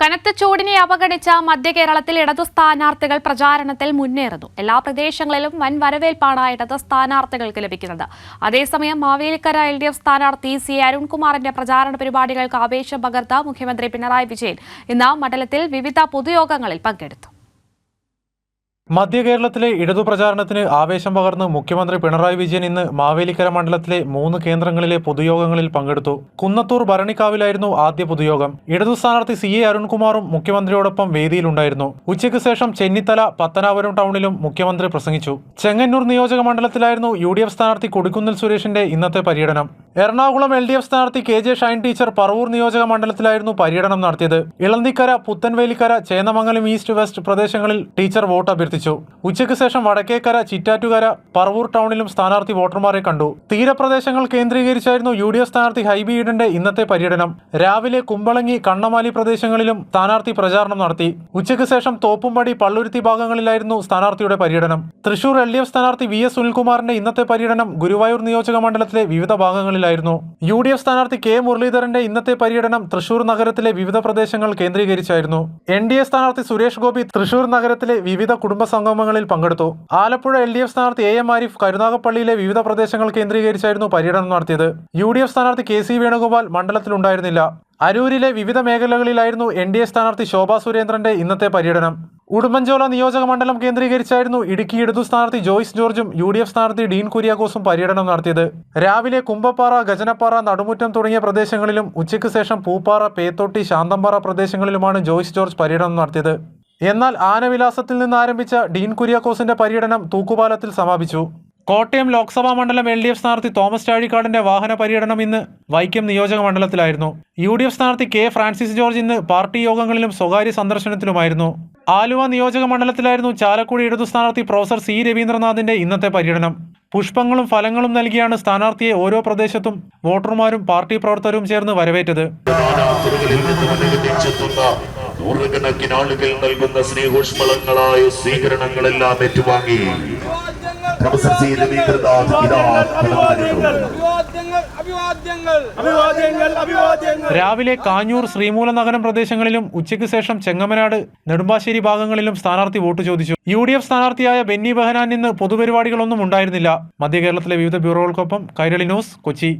കനത്ത ചൂടിനെ അവഗണിച്ച മധ്യ കേരളത്തിൽ ഇടതു സ്ഥാനാർത്ഥികൾ പ്രചാരണത്തിൽ മുന്നേറുന്നു. എല്ലാ പ്രദേശങ്ങളിലും വൻ വരവേൽപ്പാണ് ഇടതു സ്ഥാനാർത്ഥികൾക്ക് ലഭിക്കുന്നത്. അതേസമയം മാവേലിക്കര LDF സ്ഥാനാർത്ഥി C. അരുൺകുമാറിന്റെ പ്രചാരണ പരിപാടികൾക്ക് ആവേശം പകർത്ത മുഖ്യമന്ത്രി പിണറായി വിജയൻ ഇന്ന് മണ്ഡലത്തിൽ വിവിധ പൊതുയോഗങ്ങളിൽ പങ്കെടുത്തു. മധ്യ കേരളത്തിലെ ഇടതു പ്രചാരണത്തിന് ആവേശം പകർന്ന് മുഖ്യമന്ത്രി പിണറായി വിജയൻ ഇന്ന് മാവേലിക്കര മണ്ഡലത്തിലെ 3 കേന്ദ്രങ്ങളിലെ പൊതുയോഗങ്ങളിൽ പങ്കെടുത്തു. കുന്നത്തൂർ ഭരണിക്കാവിലായിരുന്നു ആദ്യ പൊതുയോഗം. ഇടതു സ്ഥാനാർത്ഥി C. അരുൺകുമാറും മുഖ്യമന്ത്രിയോടൊപ്പം വേദിയിലുണ്ടായിരുന്നു. ഉച്ചയ്ക്ക് ശേഷം ചെന്നിത്തല, പത്തനാപുരം ടൗണിലും മുഖ്യമന്ത്രി പ്രസംഗിച്ചു. ചെങ്ങന്നൂർ നിയോജക മണ്ഡലത്തിലായിരുന്നു UDF സ്ഥാനാർത്ഥി കൊടിക്കുന്നിൽ സുരേഷിന്റെ ഇന്നത്തെ പര്യടനം. എറണാകുളം LDF സ്ഥാനാർത്ഥി KJ ഷൈൻ ടീച്ചർ പറവൂർ നിയോജക മണ്ഡലത്തിലായിരുന്നു പര്യടനം നടത്തിയത്. ഇളന്തിക്കര, പുത്തൻവേലിക്കര, ചേന്നമംഗലം ഈസ്റ്റ് വെസ്റ്റ് പ്രദേശങ്ങളിൽ ടീച്ചർ വോട്ട് അഭ്യർത്ഥിച്ചു. ഉച്ചയ്ക്ക് ശേഷം വടക്കേക്കര, ചിറ്റാറ്റുകര, പറവൂർ ടൗണിലും സ്ഥാനാർത്ഥി വോട്ടർമാരെ കണ്ടു. തീരപ്രദേശങ്ങൾ കേന്ദ്രീകരിച്ചായിരുന്നു UDF സ്ഥാനാർത്ഥി ഹൈബി ഈഡന്റെ ഇന്നത്തെ പര്യടനം. രാവിലെ കുമ്പളങ്ങി, കണ്ണമാലി പ്രദേശങ്ങളിലും സ്ഥാനാർത്ഥി പ്രചാരണം നടത്തി. ഉച്ചയ്ക്ക് ശേഷം തോപ്പുംപടി, പള്ളുരുത്തി ഭാഗങ്ങളിലായിരുന്നു സ്ഥാനാർത്ഥിയുടെ പര്യടനം. തൃശൂർ LDF സ്ഥാനാർത്ഥി VS സുനിൽകുമാറിന്റെ ഇന്നത്തെ പര്യടനം ഗുരുവായൂർ നിയോജക മണ്ഡലത്തിലെ വിവിധ ഭാഗങ്ങളിലായിരുന്നു. UDF സ്ഥാനാർത്ഥി K. മുരളീധരന്റെ ഇന്നത്തെ പര്യടനം തൃശൂർ നഗരത്തിലെ വിവിധ പ്രദേശങ്ങൾ കേന്ദ്രീകരിച്ചായിരുന്നു. NDA സ്ഥാനാർത്ഥി സുരേഷ് ഗോപി തൃശൂർ നഗരത്തിലെ വിവിധ കുടുംബ സംഗമങ്ങളിൽ പങ്കെടുത്തു. ആലപ്പുഴ LDF സ്ഥാനാർത്ഥി AM ആരിഫ് കരുനാഗപ്പള്ളിയിലെ വിവിധ പ്രദേശങ്ങൾ കേന്ദ്രീകരിച്ചായിരുന്നു പര്യടനം നടത്തിയത്. UDF സ്ഥാനാർത്ഥി KC വേണുഗോപാൽ മണ്ഡലത്തിലുണ്ടായിരുന്നില്ല. അരൂരിലെ വിവിധ മേഖലകളിലായിരുന്നു NDA സ്ഥാനാർത്ഥി ശോഭാ സുരേന്ദ്രന്റെ ഇന്നത്തെ പര്യടനം. ഉടുമ്പൻചോല നിയോജക മണ്ഡലം കേന്ദ്രീകരിച്ചായിരുന്നു ഇടുക്കി ഇടതു സ്ഥാനാർത്ഥി ജോയ്സ് ജോർജും UDF സ്ഥാനാർത്ഥി ഡീൻ കുര്യാക്കോസും പര്യടനം നടത്തിയത്. രാവിലെ കുമ്പപ്പാറ, ഗജനപ്പാറ, നടുമുറ്റം തുടങ്ങിയ പ്രദേശങ്ങളിലും ഉച്ചയ്ക്ക് ശേഷം പൂപ്പാറ, പേത്തൊട്ടി, ശാന്തമ്പാറ പ്രദേശങ്ങളിലുമാണ് ജോയ്സ് ജോർജ് പര്യടനം നടത്തിയത്. എന്നാൽ ആനവിലാസത്തിൽ നിന്ന് ആരംഭിച്ച ഡീൻ കുര്യാക്കോസിന്റെ പര്യടനം തൂക്കുപാലത്തിൽ സമാപിച്ചു. കോട്ടയം ലോക്സഭാ മണ്ഡലം LDF സ്ഥാനാർത്ഥി തോമസ് ചാഴിക്കാടിന്റെ വാഹന പര്യടനം ഇന്ന് വൈക്കം നിയോജക മണ്ഡലത്തിലായിരുന്നു. UDF സ്ഥാനാർത്ഥി K. ഫ്രാൻസിസ് ജോർജ് ഇന്ന് പാർട്ടി യോഗങ്ങളിലും സ്വകാര്യ സന്ദർശനത്തിലുമായിരുന്നു. ആലുവ നിയോജക മണ്ഡലത്തിലായിരുന്നു ചാലക്കുടി ഇടതു സ്ഥാനാർത്ഥി പ്രൊഫസർ C. രവീന്ദ്രനാഥിന്റെ ഇന്നത്തെ പര്യടനം. പുഷ്പങ്ങളും ഫലങ്ങളും നൽകിയാണ് സ്ഥാനാർത്ഥിയെ ഓരോ പ്രദേശത്തും വോട്ടർമാരും പാർട്ടി പ്രവർത്തകരും ചേർന്ന് വരവേറ്റത്. നൂറുകണക്കിന് ആളുകൾ നൽകുന്ന സ്നേഹോഷ്മളങ്ങളായ സ്വീകരണങ്ങളെല്ലാം ഏറ്റുവാങ്ങി രാവിലെ കാഞ്ഞൂർ, ശ്രീമൂലനഗരം പ്രദേശങ്ങളിലും ഉച്ചയ്ക്ക് ശേഷം ചെങ്ങമനാട്, നെടുമ്പാശ്ശേരി ഭാഗങ്ങളിലും സ്ഥാനാർത്ഥി വോട്ട് ചോദിച്ചു. UDF സ്ഥാനാർത്ഥിയായ ബെന്നി ബെഹനാൻ ഇന്ന് പൊതുപരിപാടികളൊന്നും ഉണ്ടായിരുന്നില്ല. മധ്യ കേരളത്തിലെ വിവിധ ബ്യൂറോകൾക്കൊപ്പം കൈരളി ന്യൂസ്, കൊച്ചി.